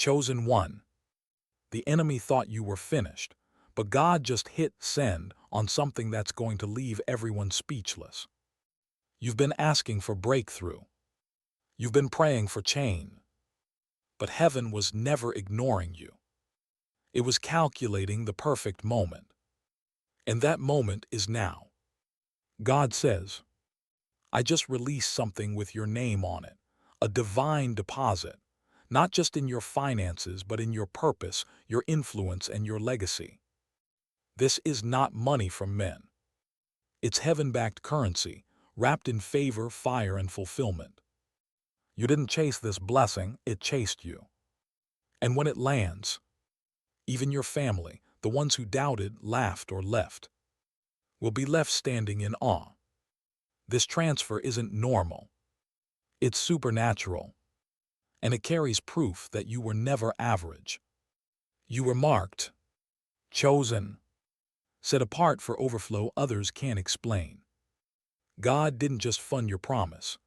Chosen one. The enemy thought you were finished, but God just hit send on something that's going to leave everyone speechless. You've been asking for breakthrough. You've been praying for change. But heaven was never ignoring you. It was calculating the perfect moment. And that moment is now. God says, I just released something with your name on it, a divine deposit, not just in your finances, but in your purpose, your influence, and your legacy. This is not money from men. It's heaven-backed currency, wrapped in favor, fire, and fulfillment. You didn't chase this blessing, it chased you. And when it lands, even your family, the ones who doubted, laughed, or left, will be left standing in awe. This transfer isn't normal. It's supernatural. And it carries proof that you were never average. You were marked, chosen, set apart for overflow others can't explain. God didn't just fund your promise.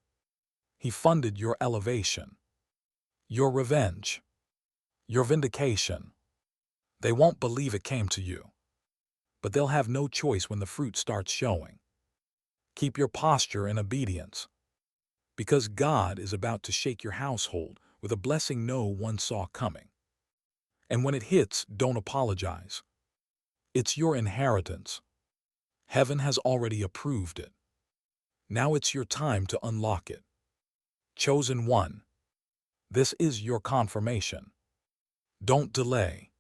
He funded your elevation, your revenge, your vindication. They won't believe it came to you, but they'll have no choice when the fruit starts showing. Keep your posture in obedience, because God is about to shake your household with a blessing no one saw coming. And when it hits, don't apologize. It's your inheritance. Heaven has already approved it. Now it's your time to unlock it. Chosen one. This is your confirmation. Don't delay.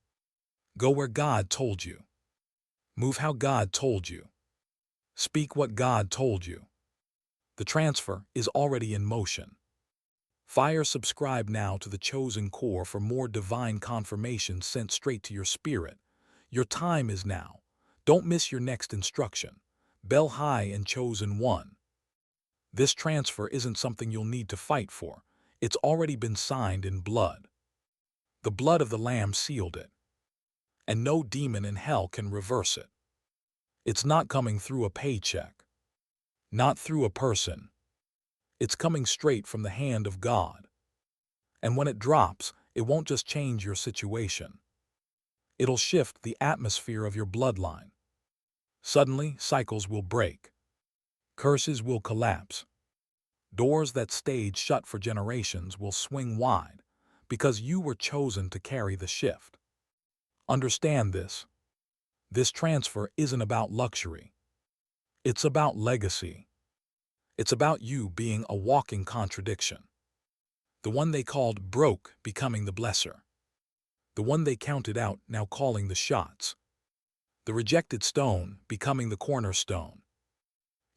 Go where God told you. Move how God told you. Speak what God told you. The transfer is already in motion. Subscribe now to the Chosen Core for more divine confirmations sent straight to your spirit. Your time is now. Don't miss your next instruction. Bell high and Chosen one. This transfer isn't something you'll need to fight for. It's already been signed in blood. The blood of the Lamb sealed it. And no demon in hell can reverse it. It's not coming through a paycheck. Not through a person. It's coming straight from the hand of God. And when it drops, it won't just change your situation. It'll shift the atmosphere of your bloodline. Suddenly, cycles will break. Curses will collapse. Doors that stayed shut for generations will swing wide because you were chosen to carry the shift. Understand this. This transfer isn't about luxury. It's about legacy. It's about you being a walking contradiction. The one they called broke becoming the blesser. The one they counted out now calling the shots. The rejected stone becoming the cornerstone.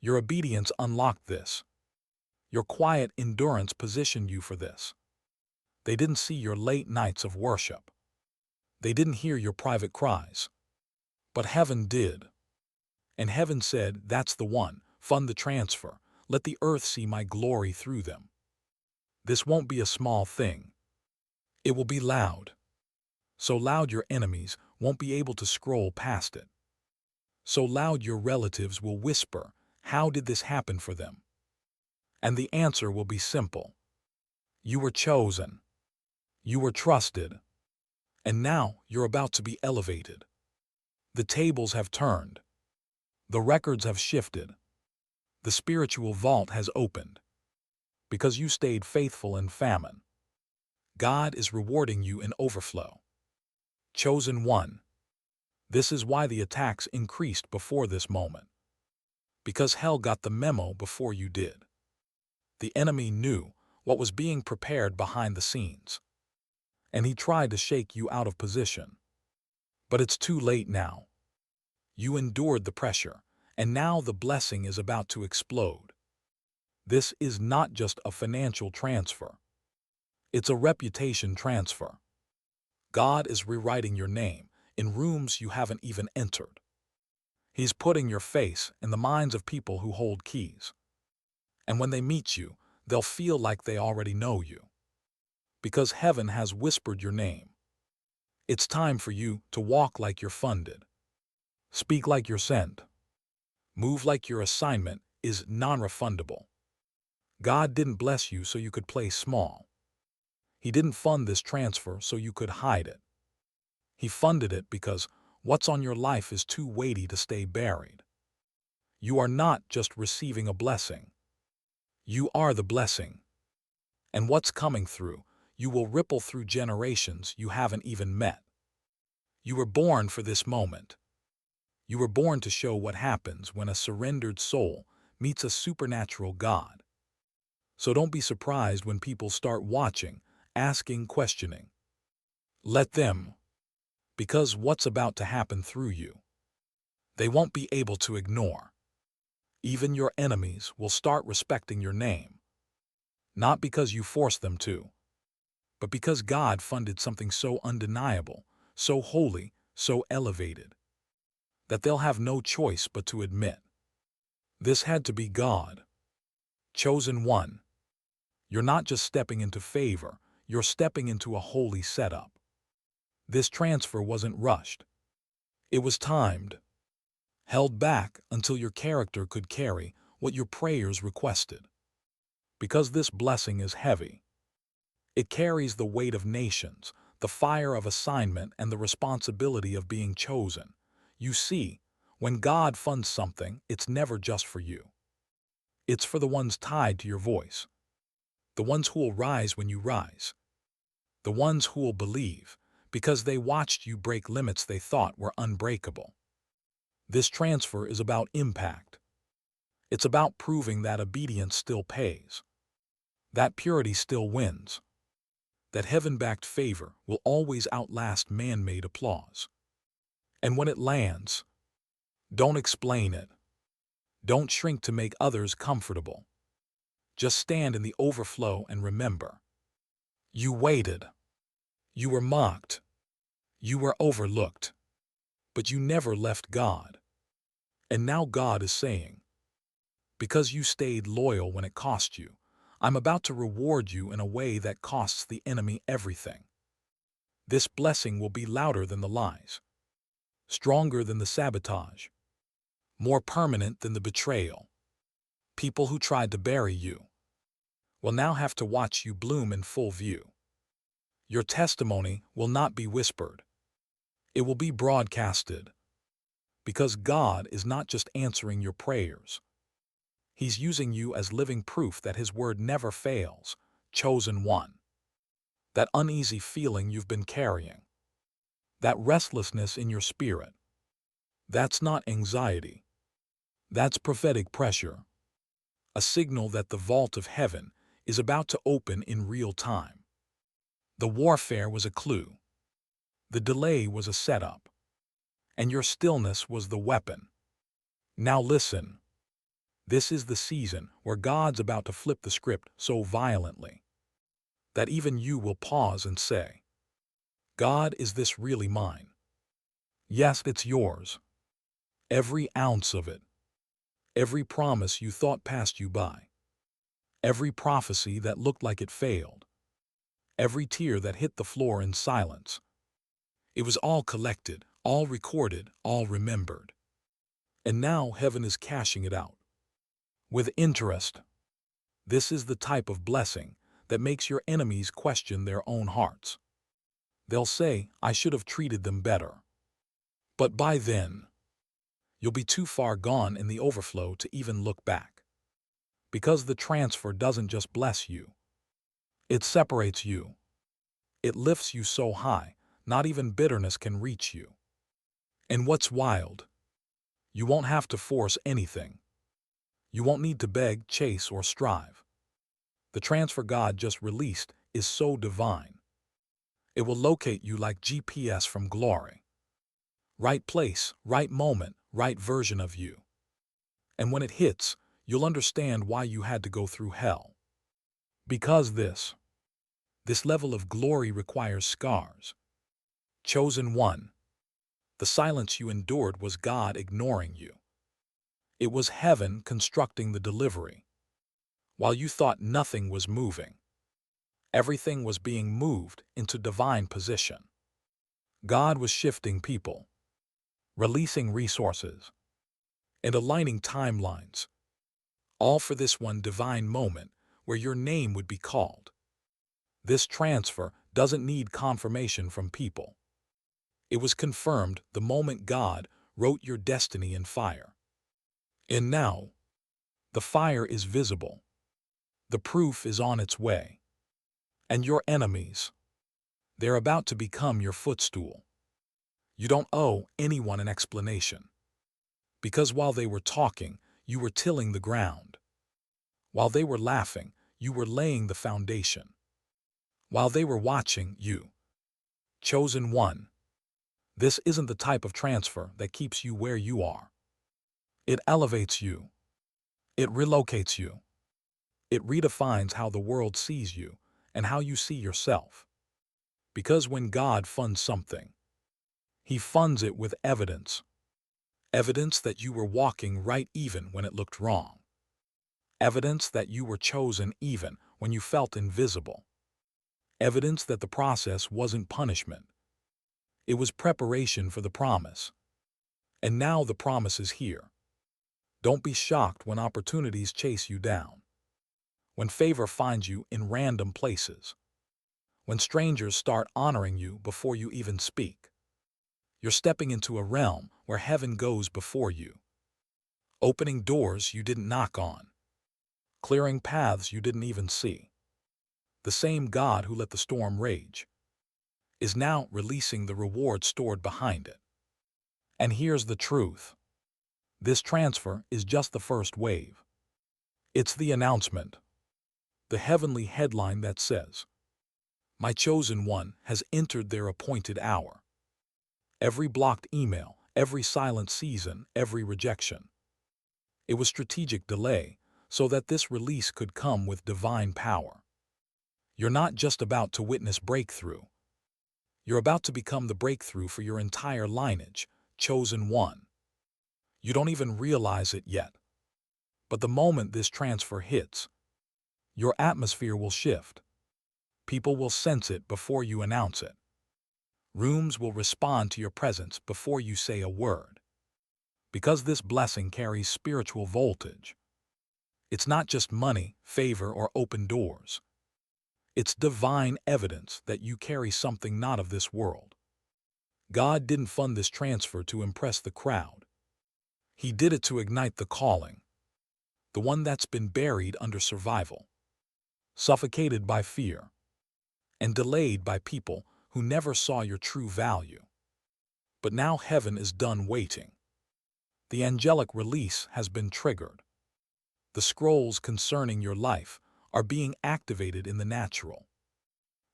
Your obedience unlocked this. Your quiet endurance positioned you for this. They didn't see your late nights of worship. They didn't hear your private cries. But heaven did. And heaven said, that's the one, fund the transfer, let the earth see my glory through them. This won't be a small thing. It will be loud. So loud your enemies won't be able to scroll past it. So loud your relatives will whisper, how did this happen for them? And the answer will be simple. You were chosen. You were trusted. And now you're about to be elevated. The tables have turned. The records have shifted. The spiritual vault has opened. Because you stayed faithful in famine. God is rewarding you in overflow. Chosen one. This is why the attacks increased before this moment. Because hell got the memo before you did. The enemy knew what was being prepared behind the scenes. And he tried to shake you out of position. But it's too late now. You endured the pressure, and now the blessing is about to explode. This is not just a financial transfer. It's a reputation transfer. God is rewriting your name in rooms you haven't even entered. He's putting your face in the minds of people who hold keys. And when they meet you, they'll feel like they already know you. Because heaven has whispered your name. It's time for you to walk like you're funded. Speak like you're sent. Move like your assignment is non-refundable. God didn't bless you so you could play small. He didn't fund this transfer so you could hide it. He funded it because what's on your life is too weighty to stay buried. You are not just receiving a blessing. You are the blessing. And what's coming through, you will ripple through generations you haven't even met. You were born for this moment. You were born to show what happens when a surrendered soul meets a supernatural God. So don't be surprised when people start watching, asking, questioning. Let them, because what's about to happen through you, they won't be able to ignore. Even your enemies will start respecting your name. Not because you forced them to, but because God funded something so undeniable, so holy, so elevated, that they'll have no choice but to admit. This had to be God. Chosen one. You're not just stepping into favor, you're stepping into a holy setup. This transfer wasn't rushed. It was timed, held back until your character could carry what your prayers requested. Because this blessing is heavy. It carries the weight of nations, the fire of assignment, and the responsibility of being chosen. You see, when God funds something, it's never just for you. It's for the ones tied to your voice. The ones who will rise when you rise. The ones who will believe, because they watched you break limits they thought were unbreakable. This transfer is about impact. It's about proving that obedience still pays. That purity still wins. That heaven-backed favor will always outlast man-made applause. And when it lands, don't explain it. Don't shrink to make others comfortable. Just stand in the overflow and remember. You waited. You were mocked. You were overlooked. But you never left God. And now God is saying, because you stayed loyal when it cost you, I'm about to reward you in a way that costs the enemy everything. This blessing will be louder than the lies, stronger than the sabotage, more permanent than the betrayal. People who tried to bury you will now have to watch you bloom in full view. Your testimony will not be whispered. It will be broadcasted. Because God is not just answering your prayers. He's using you as living proof that His word never fails. Chosen one. That uneasy feeling you've been carrying. That restlessness in your spirit. That's not anxiety. That's prophetic pressure. A signal that the vault of heaven is about to open in real time. The warfare was a clue. The delay was a setup. And your stillness was the weapon. Now listen. This is the season where God's about to flip the script so violently that even you will pause and say, God, is this really mine? Yes, it's yours. Every ounce of it. Every promise you thought passed you by. Every prophecy that looked like it failed. Every tear that hit the floor in silence. It was all collected, all recorded, all remembered. And now heaven is cashing it out. With interest. This is the type of blessing that makes your enemies question their own hearts. They'll say, I should have treated them better. But by then, you'll be too far gone in the overflow to even look back. Because the transfer doesn't just bless you. It separates you. It lifts you so high, not even bitterness can reach you. And what's wild? You won't have to force anything. You won't need to beg, chase, or strive. The transfer God just released is so divine. It will locate you like GPS from glory. Right place, right moment, right version of you. And when it hits, you'll understand why you had to go through hell. Because this level of glory requires scars. Chosen one. The silence you endured was God ignoring you. It was heaven constructing the delivery. While you thought nothing was moving, everything was being moved into divine position. God was shifting people, releasing resources, and aligning timelines, all for this one divine moment where your name would be called. This transfer doesn't need confirmation from people. It was confirmed the moment God wrote your destiny in fire. And now, the fire is visible. The proof is on its way. And your enemies, they're about to become your footstool. You don't owe anyone an explanation. Because while they were talking, you were tilling the ground. While they were laughing, you were laying the foundation. While they were watching, you, chosen one. This isn't the type of transfer that keeps you where you are. It elevates you. It relocates you. It redefines how the world sees you and how you see yourself. Because when God funds something, He funds it with evidence. Evidence that you were walking right even when it looked wrong. Evidence that you were chosen even when you felt invisible. Evidence that the process wasn't punishment. It was preparation for the promise. And now the promise is here. Don't be shocked when opportunities chase you down. When favor finds you in random places. When strangers start honoring you before you even speak. You're stepping into a realm where heaven goes before you. Opening doors you didn't knock on. Clearing paths you didn't even see. The same God who let the storm rage is now releasing the reward stored behind it. And here's the truth. This transfer is just the first wave. It's the announcement. The heavenly headline that says, "My chosen one has entered their appointed hour." Every blocked email, every silent season, every rejection. It was strategic delay so that this release could come with divine power. You're not just about to witness breakthrough. You're about to become the breakthrough for your entire lineage, chosen one. You don't even realize it yet. But the moment this transfer hits, your atmosphere will shift. People will sense it before you announce it. Rooms will respond to your presence before you say a word. Because this blessing carries spiritual voltage. It's not just money, favor, or open doors. It's divine evidence that you carry something not of this world. God didn't fund this transfer to impress the crowd. He did it to ignite the calling, the one that's been buried under survival, suffocated by fear, and delayed by people who never saw your true value. But now heaven is done waiting. The angelic release has been triggered. The scrolls concerning your life are being activated in the natural.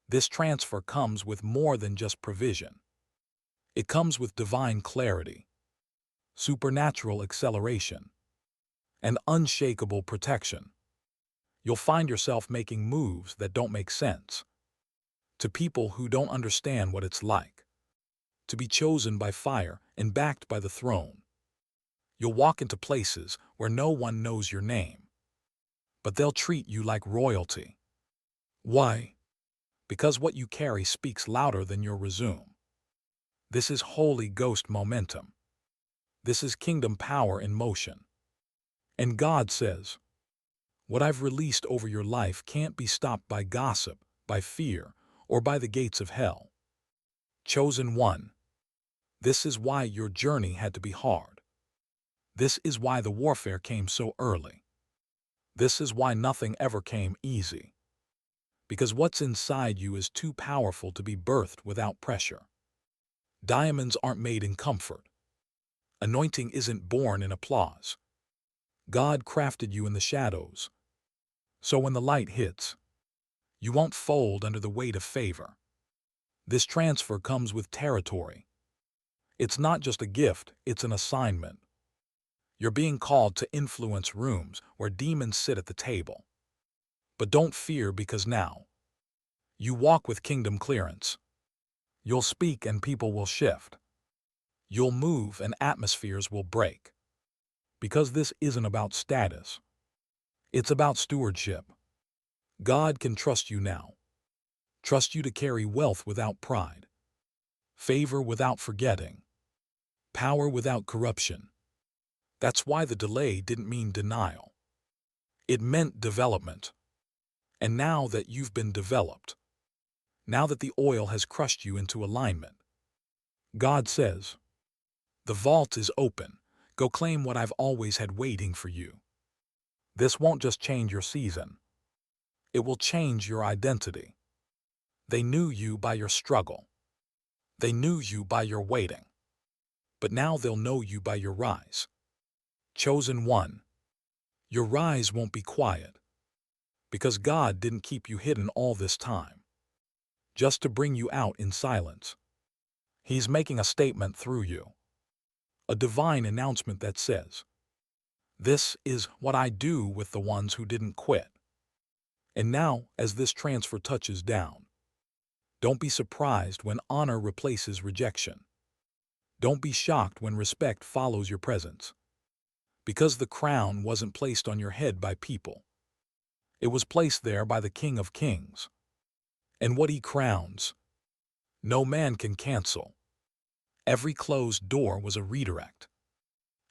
This transfer comes with more than just provision. It comes with divine clarity, supernatural acceleration, and unshakable protection. You'll find yourself making moves that don't make sense, to people who don't understand what it's like to be chosen by fire and backed by the throne. You'll walk into places where no one knows your name, but they'll treat you like royalty. Why? Because what you carry speaks louder than your resume. This is Holy Ghost momentum. This is kingdom power in motion. And God says, what I've released over your life can't be stopped by gossip, by fear, or by the gates of hell. Chosen one. This is why your journey had to be hard. This is why the warfare came so early. This is why nothing ever came easy. Because what's inside you is too powerful to be birthed without pressure. Diamonds aren't made in comfort. Anointing isn't born in applause. God crafted you in the shadows. So when the light hits, you won't fold under the weight of favor. This transfer comes with territory. It's not just a gift, it's an assignment. You're being called to influence rooms where demons sit at the table. But don't fear, because now you walk with kingdom clearance. You'll speak and people will shift. You'll move and atmospheres will break. Because this isn't about status. It's about stewardship. God can trust you now. Trust you to carry wealth without pride. Favor without forgetting. Power without corruption. That's why the delay didn't mean denial. It meant development. And now that you've been developed, now that the oil has crushed you into alignment. God says, "The vault is open. Go claim what I've always had waiting for you." This won't just change your season. It will change your identity. They knew you by your struggle. They knew you by your waiting. But now they'll know you by your rise. Chosen one, your rise won't be quiet, because God didn't keep you hidden all this time, just to bring you out in silence. He's making a statement through you, a divine announcement that says, "This is what I do with the ones who didn't quit." And now, as this transfer touches down, don't be surprised when honor replaces rejection. Don't be shocked when respect follows your presence. Because the crown wasn't placed on your head by people. It was placed there by the King of Kings. And what he crowns, no man can cancel. Every closed door was a redirect.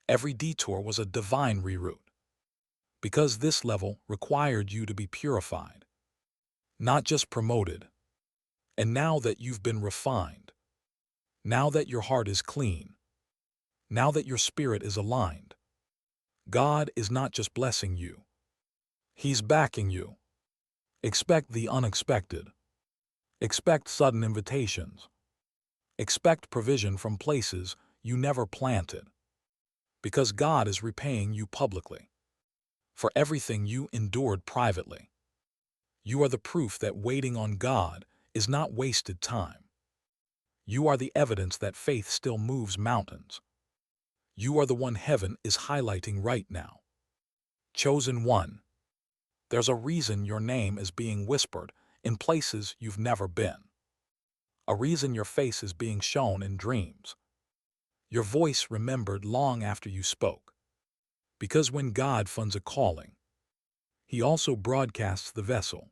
Every detour was a divine reroute. Because this level required you to be purified, not just promoted. And now that you've been refined, now that your heart is clean, now that your spirit is aligned, God is not just blessing you. He's backing you. Expect the unexpected. Expect sudden invitations. Expect provision from places you never planted. Because God is repaying you publicly for everything you endured privately. You are the proof that waiting on God is not wasted time. You are the evidence that faith still moves mountains. You are the one heaven is highlighting right now. Chosen one, there's a reason your name is being whispered in places you've never been. A reason your face is being shown in dreams. Your voice remembered long after you spoke. Because when God funds a calling, He also broadcasts the vessel.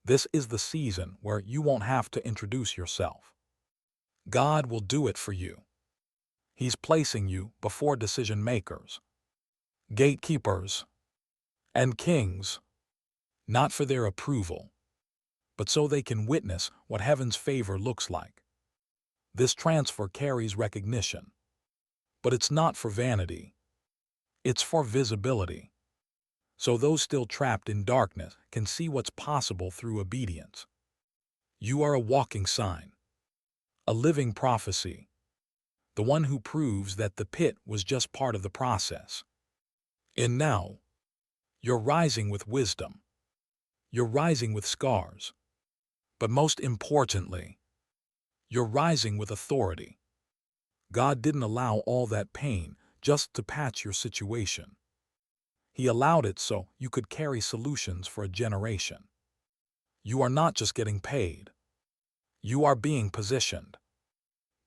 This is the season where you won't have to introduce yourself. God will do it for you. He's placing you before decision makers, gatekeepers, and kings, not for their approval, but so they can witness what heaven's favor looks like. This transfer carries recognition, but it's not for vanity. It's for visibility. So those still trapped in darkness can see what's possible through obedience. You are a walking sign, a living prophecy, the one who proves that the pit was just part of the process. And now, you're rising with wisdom. You're rising with scars. But most importantly, you're rising with authority. God didn't allow all that pain just to patch your situation. He allowed it so you could carry solutions for a generation. You are not just getting paid. You are being positioned.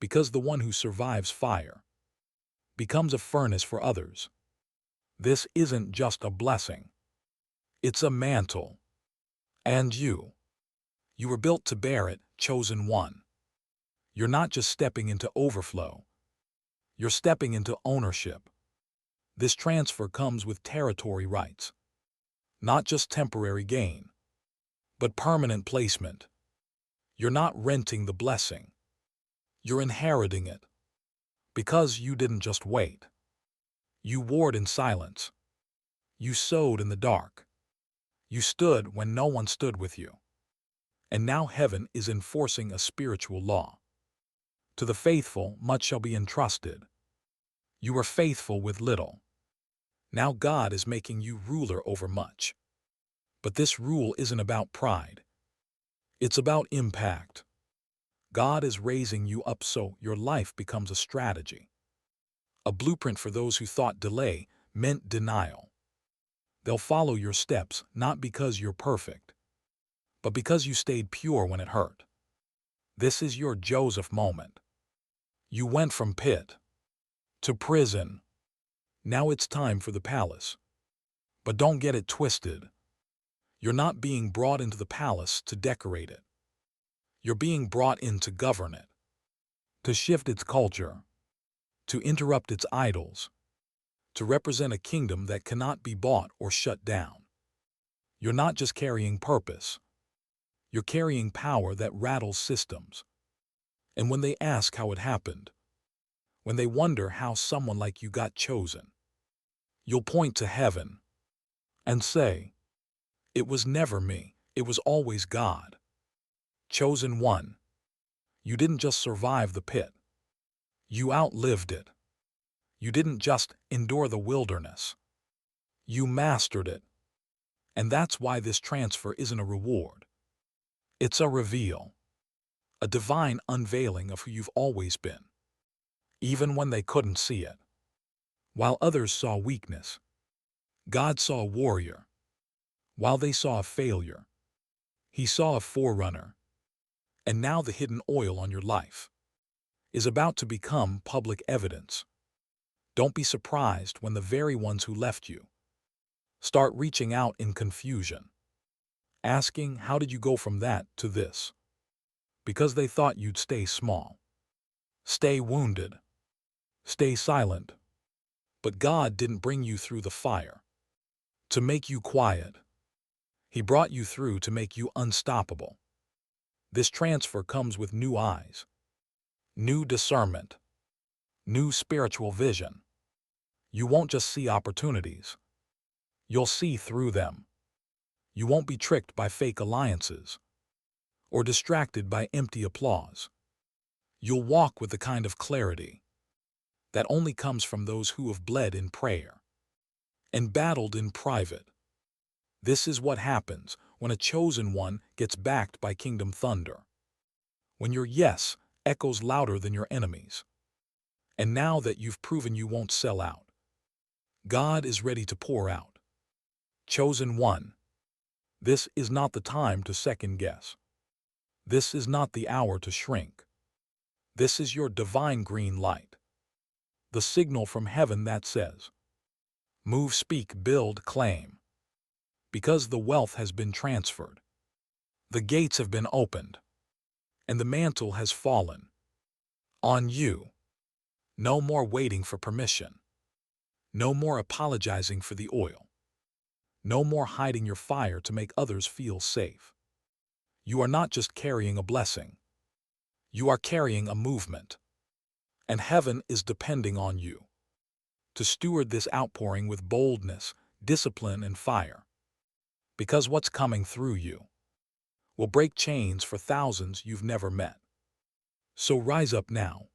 Because the one who survives fire becomes a furnace for others. This isn't just a blessing. It's a mantle. And you were built to bear it, chosen one. You're not just stepping into overflow. You're stepping into ownership. This transfer comes with territory rights. Not just temporary gain, but permanent placement. You're not renting the blessing. You're inheriting it. Because you didn't just wait. You warred in silence. You sowed in the dark. You stood when no one stood with you. And now heaven is enforcing a spiritual law. To the faithful, much shall be entrusted. You were faithful with little. Now God is making you ruler over much. But this rule isn't about pride. It's about impact. God is raising you up so your life becomes a strategy. A blueprint for those who thought delay meant denial. They'll follow your steps not because you're perfect, but because you stayed pure when it hurt. This is your Joseph moment. You went from pit to prison. Now it's time for the palace. But don't get it twisted. You're not being brought into the palace to decorate it. You're being brought in to govern it, to shift its culture, to interrupt its idols, to represent a kingdom that cannot be bought or shut down. You're not just carrying purpose. You're carrying power that rattles systems. And when they ask how it happened, when they wonder how someone like you got chosen, you'll point to heaven and say, "It was never me, it was always God." Chosen one, you didn't just survive the pit. You outlived it. You didn't just endure the wilderness. You mastered it. And that's why this transfer isn't a reward. It's a reveal, a divine unveiling of who you've always been, even when they couldn't see it. While others saw weakness, God saw a warrior. While they saw a failure, He saw a forerunner. And now the hidden oil on your life is about to become public evidence. Don't be surprised when the very ones who left you start reaching out in confusion, asking, "How did you go from that to this?" Because they thought you'd stay small, stay wounded, stay silent. But God didn't bring you through the fire to make you quiet. He brought you through to make you unstoppable. This transfer comes with new eyes, new discernment, new spiritual vision. You won't just see opportunities. You'll see through them. You won't be tricked by fake alliances or distracted by empty applause. You'll walk with the kind of clarity that only comes from those who have bled in prayer and battled in private. This is what happens when a chosen one gets backed by kingdom thunder. When your yes echoes louder than your enemies. And now that you've proven you won't sell out, God is ready to pour out. Chosen one, this is not the time to second guess. This is not the hour to shrink. This is your divine green light. The signal from heaven that says, "Move, speak, build, claim." Because the wealth has been transferred. The gates have been opened. And the mantle has fallen on you. No more waiting for permission. No more apologizing for the oil. No more hiding your fire to make others feel safe. You are not just carrying a blessing. You are carrying a movement. And heaven is depending on you to steward this outpouring with boldness, discipline, and fire. Because what's coming through you will break chains for thousands you've never met. So rise up now.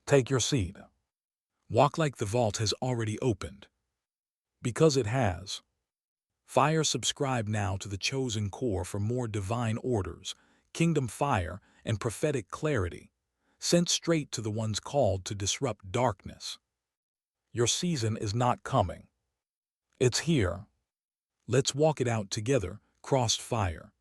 Take your seat. Walk like the vault has already opened. Because it has. Fire, subscribe now to the Chosen Core for more divine orders, kingdom fire, and prophetic clarity, sent straight to the ones called to disrupt darkness. Your season is not coming. It's here. Let's walk it out together, crossed fire.